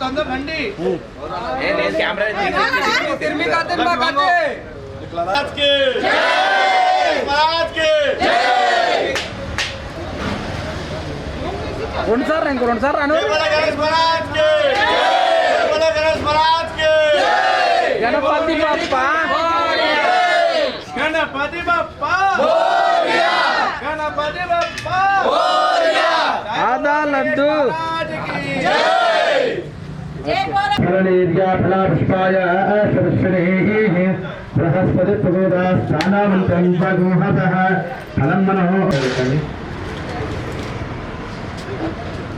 అందరూ రండి. రెండు సార్ ఇంకో రెండు సార్ రాను. గణపతి బప్ప గణపతి బప్ప గణపతి బప్ప ఆదా లడ్డు ఫలాపుష్పాయ బృహస్పతి స్థానామంత్రం ఫలం మనో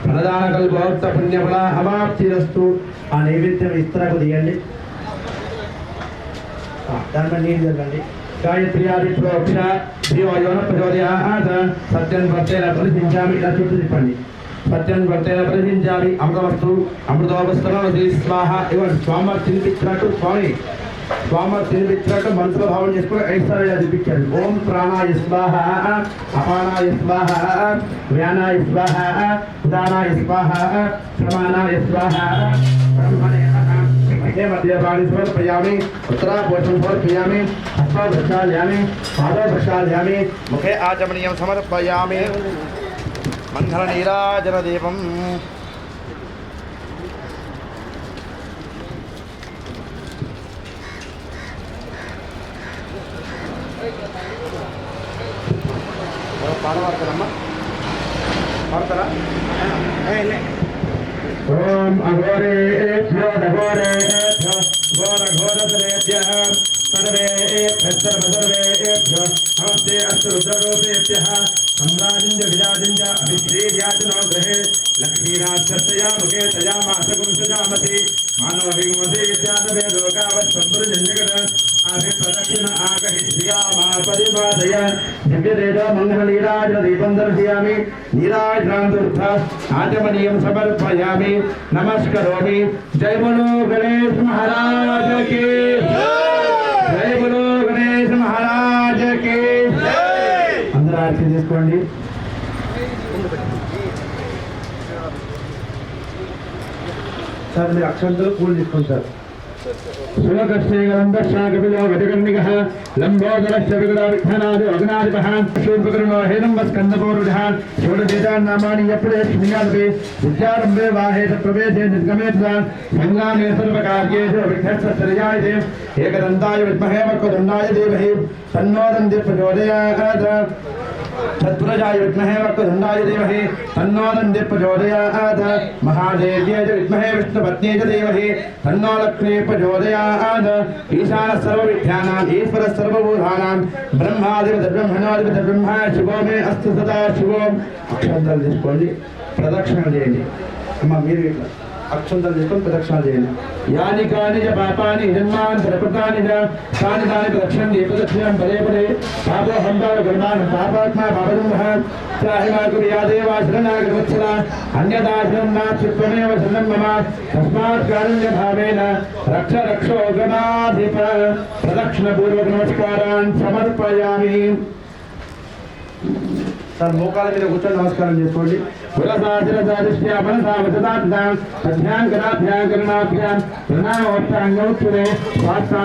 ప్రధాన కల్పోక్త పుణ్యఫల అవాప్తిరస్తు. ఆ నైవేద్యం ఇస్తరాకు తీయండి, దానిపై నీళ్ళు జరగండి. గాయత్రి ఆది ప్రోక్ష శ్రీవాయోన ప్రచోదయాత్ సత్యం భక్తేన ప్రతిష్ఠించామి. ఇలా చుట్టూ తిప్పండి. సత్యం భక్తేన ప్రతిష్ఠించామి. అమృతవస్తు అమృతోపస్తమవతి స్వాహ. ఇవ్వండి. స్వామి తినిపించినట్టు స్వామి తినిపించినట్టు మనసులో భావన చేసుకుని 5 సార్లు ఇలా తిప్పించండి. ఓం ప్రాణాయ స్వాహ, అపానాయ స్వాహ, వ్యానాయ స్వాహ, ఉదానాయ స్వాహ, సమానాయ స్వాహ. బ్రహ్మణే మధ్య ప్రాణి సమర్పయామి. ఉత్తరాపోషం సమర్పయామి. హస్తో ప్రక్షాళయామి. పాదో ప్రక్షాళయామి. ముఖే ఆచమనీయం సమర్పయామి. మంగళ నీరాజన దీపం. పాడవాడతారమ్మా, పాడతారా? ఓం అఘోరేభ్యో ఘోరేభ్యో ఘోరఘోరతరేభ్యః సర్వేభ్యః సర్వసర్వేభ్యో నమస్తే అస్తు రుద్రరూపేభ్యః సమ్రాజించ విరాజించ అభిశ్రీర్యాజనో గ్రహే లక్ష్మీనాథస్తయా ముఖే తయా మాసగుంసజామతి మానవహిమతి ఇత్యాదవే లోకావత్సంపురజన్యగత అభిప్రదక్షిణ ఆగహిష్యామా పరిపాదయ. దివ్యతేజ మంగళ నీరాజన దీపం దర్శయామి. నీరాజనాంతర్థ ఆచమనీయం సమర్పయామి. నమస్కరోమి. జై బోలో గణేష్ మహారాజ్ కి జై. బోలో గణేష్ మహారాజ్ కి జై. అందరూ ఆర్తి తీసుకోండి. సార్ మీరు అక్షంతలు పూలు తీసుకోండి సార్. శుభకృష్ణేగలంబశాకపిలో గజకర్ణికః లంబోదరశ్చ విగడావిఘ్నాది అగ్నాదిపః శూర్పకర్ణో హేరంబస్కందపౌరుషः షోడశేతాన్నామాని యప్రయక్ష్మీయాదపి విద్యారంభే వాహేత ప్రవేశే నిర్గమే తదా సంగ్రామే సర్వకార్యేషు విఘ్నస్సర్యాయతే. ఏకదంతాయ విద్మహే వక్రతుండాయ ధీమహి తన్నో దంతి ప్రచోదయాత్. तत्पुरुषाय विद्महे वक्रतुण्डाय धीमहि तन्नो दन्ति प्रचोदयात्. महादेव्यै च विद्महे विष्णुपत्न्यै च धीमहि तन्नो लक्ष्मी प्रचोदयात्. ईशानः सर्वविद्यानाम् ईश्वरः सर्वभूतानां ब्रह्माधिपतिर्ब्रह्मणोऽधिपतिर्ब्रह्मा शिवो मे अस्तु सदा शिवों. అక్షంతలు తీసుకోండి, ప్రదక్షిణ చేయండి. అమ్మ మీరు ఇట్లా అక్షంతలు తీసుకొని ప్రదక్షిణ చేయండి. యాని కాని చ పాపాని జన్మాంతరకృతాని చ తాని తాని ప్రదక్షిణం ప్రదక్షిణం పదే పదే పాపో హంతార గర్భాన్ పాపాత్మా పాపజంభ త్రాహిమాకురు యా దేవా శరణాగతవత్సల అన్యదా శరణం నాస్త్వమేవ శరణం మమ తస్మాత్ కారుణ్య భావేన రక్ష రక్షో గణాధిప. ప్రదక్షిణ పూర్వక నమస్కారాన్ సమర్పయామి. సార్ మోకాల మీద కూర్చొని నమస్కారం చేసుకోండి.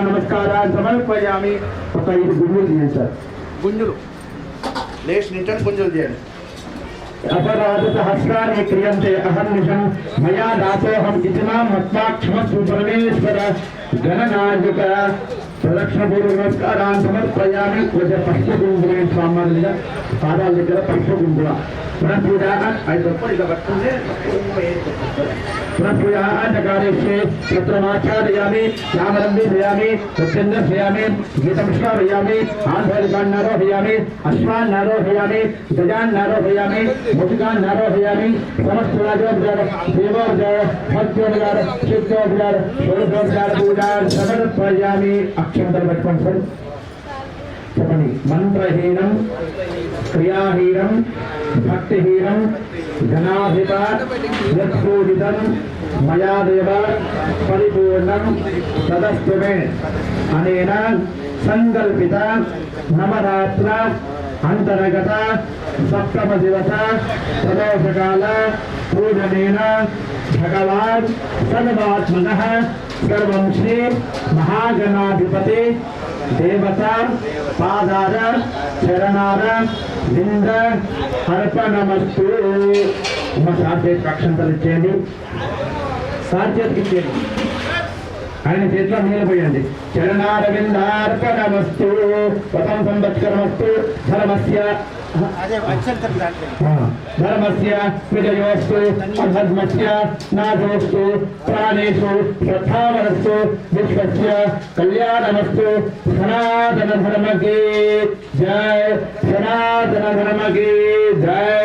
నమస్కారాలు సమర్పయామి. ఒక 5 గుంజులు చేయండి సార్. గుంజులు లేచి నించొని గుంజులు చేయండి. अपराध सहस्राणि क्रियन्ते अहर्निशं मया दासोऽहं इतिमां मत्वा क्षमस्व परमेश्वर. गणनायक प्रदक्षिणपूर्व नमस्कारान् समर्पयामि. पश्चिमकुंभे स्वामी पादाల దగ్గర పశ్చిమకుంభ पुनःपूजाचकारेषे तत्रमाच्छादयामि. श्यामरम्भिधयामि. प्रत्यन्दर्शयामि. गीतं श्रावयामि. आन्धरिकान्नारोहयामि. अश्वान्नारोहयामि. गजान्नारोहयामि. मुटिकान्नारोहयामि. समस्तराजोपचार देवोपचार भक्त्योपचार चित्तोपचार षोडशोपचार पूजा समर्पयामि. अक्षंतर पट्टं చెప్పండి. మంత్రహీనం క్రియాహీనం భక్తిహీనం ఘనాధిప యత్పూజితం మయా దేవ పరిపూర్ణం తదస్తు మే. అనేన సంకల్పిత నవరాత్ర అంతర్గత సప్తమ దివస ప్రదోషకాల పూజనేన भगवान् सर्वात्मनः सर्वं श्री महागणाधिपति देवता पादार चरणार लिंग अर्पणमस्तु साक्षात అక్షంతలు ఇచ్చేయండి సాక్షాత్కి ఇచ్చేయండి ఆయన చేతిలో నీళ్ళు పోయండి చరణారవిందార్పణమస్తు ప్రథమ సంవత్సరమస్తు ధర్మస్య धर्मस्य विजयोस्तु अधर्मस्य नाशोस्तु प्राणेषु श्रद्धावरस्तु विश्वस्य कल्याणमस्तु सनातन धर्म की जय सनातन धर्म की जय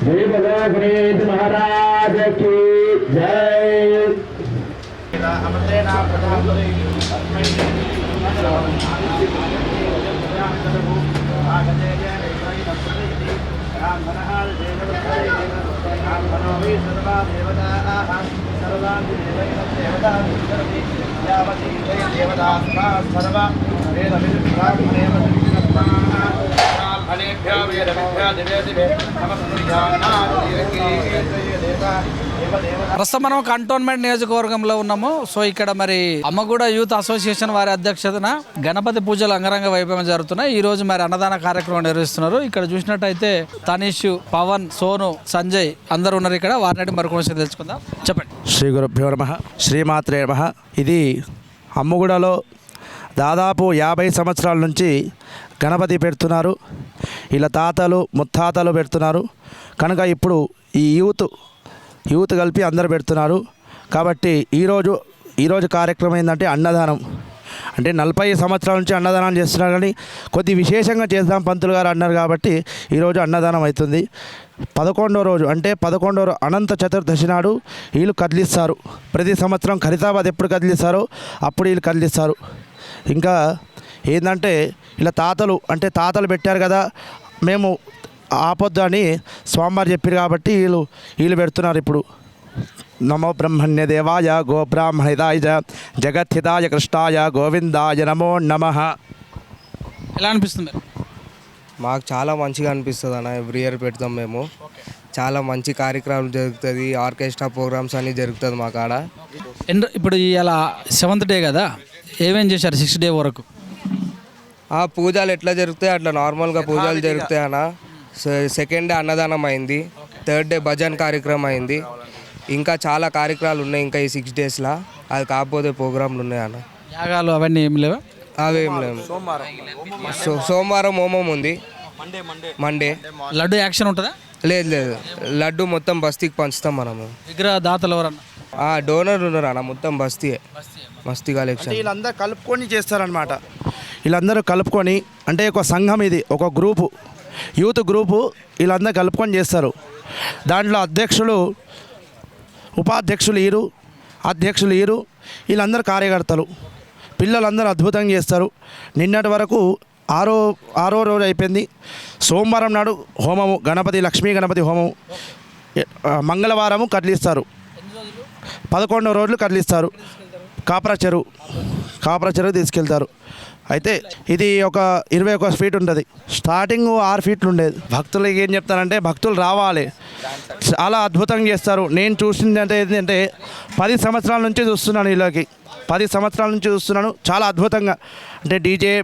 जय बोलो गणेश महाराज की जय ప్రస్తుతం మనం కంటోన్మెంట్ నియోజకవర్గంలో ఉన్నాము. సో ఇక్కడ మరి అమ్మగూడ యూత్ అసోసియేషన్ వారి అధ్యక్షతన గణపతి పూజలు అంగరంగ వైభవం జరుగుతున్నాయి. ఈ రోజు మరి అన్నదాన కార్యక్రమం నిర్వహిస్తున్నారు. ఇక్కడ చూసినట్టయితే తనీష్, పవన్, సోను, సంజయ్ అందరూ ఉన్నారు. ఇక్కడ వారిని మరికొంచెం తెలుసుకుందాం. చెప్పండి. శ్రీ గురుభ్యో నమః, శ్రీమాత్రే నమః. ఇది అమ్మగూడలో దాదాపు 50 సంవత్సరాల నుంచి గణపతి పెడుతున్నారు. ఇలా తాతలు ముత్తాతలు పెడుతున్నారు కనుక ఇప్పుడు ఈ యూత్ కలిపి అందరు పెడుతున్నారు. కాబట్టి ఈరోజు కార్యక్రమం ఏంటంటే అన్నదానం. అంటే 40 సంవత్సరాల నుంచి అన్నదానం చేస్తున్నారు కానీ కొద్ది విశేషంగా చేద్దాం పంతులు గారు అన్నారు కాబట్టి ఈరోజు అన్నదానం అవుతుంది. 11వ రోజు అంటే 11వ అనంత చతుర్దశి నాడు వీళ్ళు కదిలిస్తారు. ప్రతి సంవత్సరం ఖరీదాబాద్ ఎప్పుడు కదిలిస్తారో అప్పుడు వీళ్ళు కదిలిస్తారు. ఇంకా ఏంటంటే ఇలా తాతలు పెట్టారు కదా, మేము ఆపొద్దు అని స్వామివారు చెప్పారు కాబట్టి వీళ్ళు పెడుతున్నారు. ఇప్పుడు నమో బ్రహ్మణ్య దేవాయ గోబ్రాహ్మణితాయ జగత్హితాయ కృష్ణాయ గోవిందాయ నమో నమః. ఎలా అనిపిస్తుంది? మాకు చాలా మంచిగా అనిపిస్తుంది అన్న. ఎవ్రీ ఇయర్ పెడతాం మేము. చాలా మంచి కార్యక్రమం జరుగుతుంది. ఆర్కెస్ట్రా ప్రోగ్రామ్స్ అన్నీ జరుగుతుంది మా కాడ. ఇప్పుడు ఇలా 7th డే కదా, ఏమేం చేశారు 6th డే వరకు? పూజలు ఎట్లా జరుగుతాయి అట్లా నార్మల్గా పూజలు జరుగుతాయి అన్న. సెకండ్ డే అన్నదానం అయింది. 3rd డే భజన్ కార్యక్రమం అయింది. ఇంకా చాలా కార్యక్రమాలు ఉన్నాయి ఇంకా ఈ 6 డేస్లో. అది కాకపోతే ప్రోగ్రాంలు ఉన్నాయి అన్న. యాగాలు అవన్నీ ఏం లేవా? అవేం లేవు. సోమవారం హోమం ఉంది. మండే లడ్డు యాక్షన్ ఉంటుందా? లేదు. లడ్డు మొత్తం బస్తీకి పంచుతాం మనము. విగ్రహ దాతలు ఎవరన్నా? డోనర్ ఉన్నారు అన్న. మొత్తం బస్తీ కలెక్షన్. వీళ్ళందరూ కలుపుకొని చేస్తారనమాట. వీళ్ళందరూ కలుపుకొని అంటే ఒక సంఘం, ఇది ఒక గ్రూపు, యూత్ గ్రూపు. వీళ్ళందరూ కలుపుకొని చేస్తారు. దాంట్లో అధ్యక్షులు, ఉపాధ్యక్షులు అధ్యక్షులు వీళ్ళందరూ కార్యకర్తలు. పిల్లలందరూ అద్భుతంగా చేస్తారు. నిన్నటి వరకు ఆరో రోజు అయిపోయింది. సోమవారం నాడు హోమము, లక్ష్మీ గణపతి హోమము. మంగళవారము కదిలిస్తారు. 11వ రోజులు కదిలిస్తారు. కాపరా చెరువు తీసుకెళ్తారు. అయితే ఇది ఒక 21 ఫీట్ ఉంటుంది. స్టార్టింగ్ 6 ఫీట్లు ఉండేది. భక్తులకి ఏం చెప్తారంటే భక్తులు రావాలి, చాలా అద్భుతంగా చేస్తారు. నేను చూసింది అంటే ఏంటంటే 10 సంవత్సరాల నుంచి చూస్తున్నాను. వీళ్ళకి 10 సంవత్సరాల నుంచి చూస్తున్నాను. చాలా అద్భుతంగా అంటే డీజే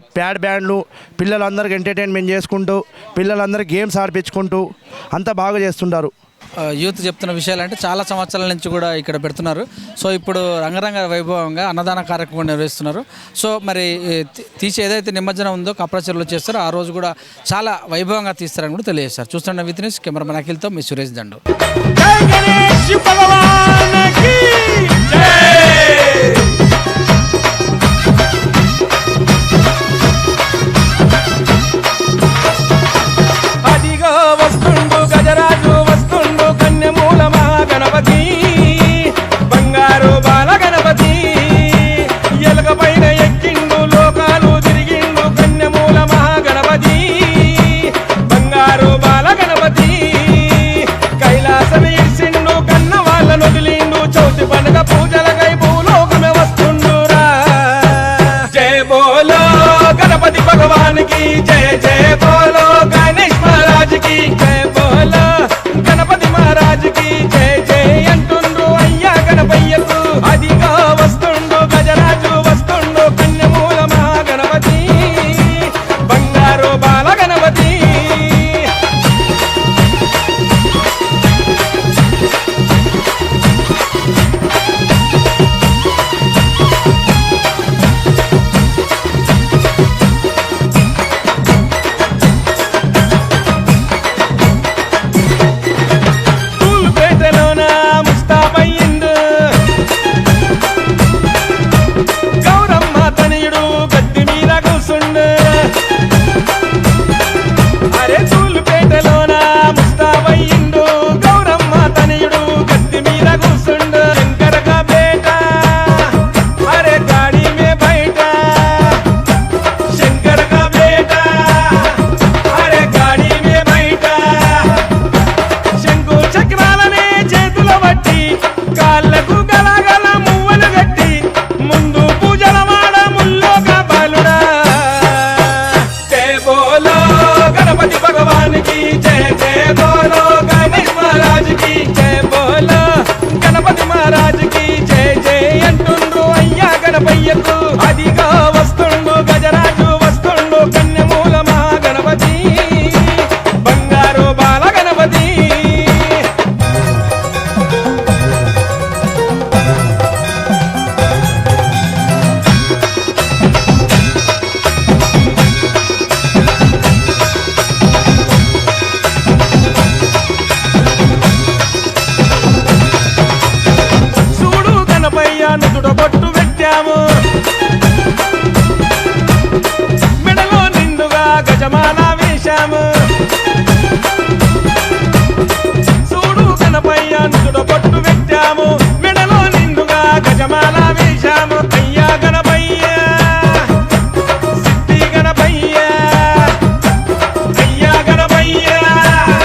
బ్యాండ్లు, పిల్లలందరికీ ఎంటర్టైన్మెంట్ చేసుకుంటూ, పిల్లలందరికీ గేమ్స్ ఆడిపించుకుంటూ అంతా బాగా చేస్తుంటారు. యూత్ చెప్తున్న విషయాలు అంటే చాలా సంవత్సరాల నుంచి కూడా ఇక్కడ పెడుతున్నారు. సో ఇప్పుడు రంగరంగ వైభవంగా అన్నదాన కార్యక్రమం నిర్వహిస్తున్నారు. సో మరి తీసి ఏదైతే నిమజ్జనం ఉందో కప్రాచర్లో చేస్తారో ఆ రోజు కూడా చాలా వైభవంగా తీస్తారని కూడా తెలియజేస్తారు. చూస్తున్న విత్ న్యూస్ కెమెరామెన్ అఖిల్తో మీ సురేష్ దండు. బంగారు బాల గణపతి ఎలకపైన ఎక్కిండు, లోకాలు తిరిగిండు, కన్యమూల మహాగణపతి. బంగారు బాల గణపతి కైలాసం ఇచ్చిండు, కన్న వాళ్ళ నొదిలిండు. చౌతి పండుగ పూజలకై భూలోకమే వస్తుండురా. జయ బోలో గణపతి భగవానికి జయ జయ.